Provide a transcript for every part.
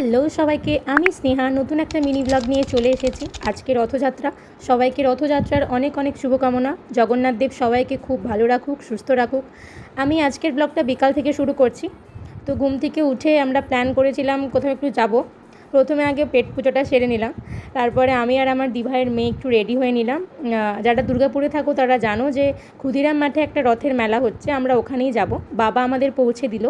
Hello সবাইকে, আমি স্নেহা নতুন একটা মিনি ব্লগ নিয়ে চলে এসেছি। আজকে রথযাত্রা, সবাইকে রথযাত্রার অনেক অনেক শুভকামনা। জগন্নাথ দেব সবাইকে খুব ভালো রাখুক, সুস্থ রাখুক। আমি আজকের ব্লগটা বিকাল থেকে শুরু করছি। তো ঘুম থেকে উঠে আমরা প্ল্যান করেছিলাম কোথাও একটু যাব। প্রথমে আগে পেট পুজোটা সেরে নিলাম, তারপরে আমি আর আমার দিভাইয়ের মেয়ে একটু রেডি হয়ে নিলাম। যারা দুর্গাপুরে থাকো তারা জানো যে ক্ষুদিরাম মাঠে একটা রথের মেলা হচ্ছে, আমরা ওখানেই যাব। বাবা আমাদের পৌঁছে দিল।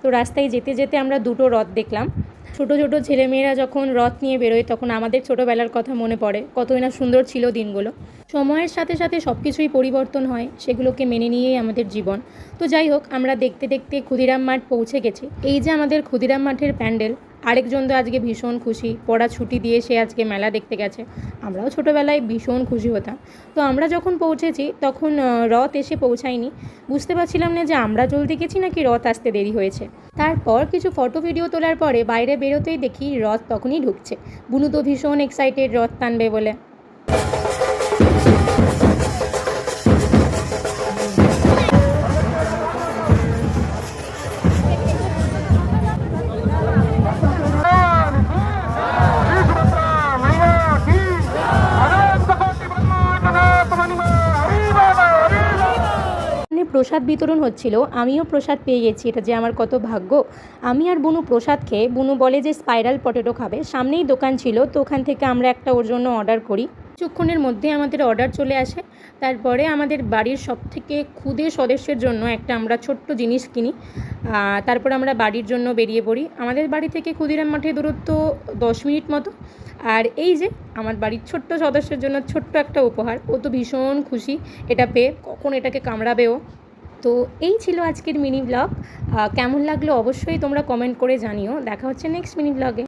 তো রাস্তায় যেতে যেতে আমরা দুটো রথ দেখলাম। ছোট ছোট ছেলেমেয়েরা যখন রথ নিয়ে বেরোয় তখন আমাদের ছোটোবেলার কথা মনে পড়ে, কতই না সুন্দর ছিল দিনগুলো। সময়ের সাথে সাথে সব কিছুই পরিবর্তন হয়, সেগুলোকে মেনে নিয়েই আমাদের জীবন। তো যাই হোক, আমরা দেখতে দেখতে ক্ষুদিরাম মাঠ পৌঁছে গেছি। এই যে আমাদের ক্ষুদিরাম মাঠের প্যান্ডেল। আরেকজন তো আজকে ভীষণ খুশি, পড়া ছুটি দিয়ে সে আজকে মেলা দেখতে গেছে। আমরাও ছোটোবেলায় ভীষণ খুশি হতাম। তো আমরা যখন পৌঁছেছি তখন রথ এসে পৌঁছায়নি। বুঝতে পারছিলাম না যে আমরা জলদি গেছি নাকি রথ আসতে দেরি হয়েছে। তারপর কিছু ফটো ভিডিও তোলার পরে বাইরে বেরোতেই দেখি রথ তখনই ঢুকছে। বুনু তো ভীষণ এক্সাইটেড রথ টানবে বলে। প্রসাদ বিতরণ হচ্ছিল, আমিও প্রসাদ পেয়ে গেছি। এটা যে আমার কত ভাগ্য। আমি আর বুনু প্রসাদ খেয়ে, বুনু বলে যে স্পাইরাল পটেটো খাবে, সামনেই দোকান ছিল, তো ওখান থেকে আমরা একটা ওর জন্য অর্ডার করি। কিছুক্ষণের মধ্যে আমাদের অর্ডার চলে আসে। তারপরে আমাদের বাড়ির সবথেকে ক্ষুদে সদস্যের জন্য একটা আমরা ছোট্ট জিনিস কিনি। তারপর আমরা বাড়ির জন্য বেরিয়ে পড়ি। আমাদের বাড়ি থেকে ক্ষুদিরাম মাঠের দূরত্ব 10 মিনিট মতো। আর এই যে আমার বাড়ির ছোট্ট সদস্যের জন্য ছোট্ট একটা উপহার, ও তো ভীষণ খুশি এটা পেয়ে, কখন এটাকে কামড়াবেও। তো এই ছিল আজকের মিনি ব্লগ। কেমন লাগলো অবশ্যই তোমরা কমেন্ট করে জানিও। দেখা হচ্ছে নেক্সট মিনি ব্লগে।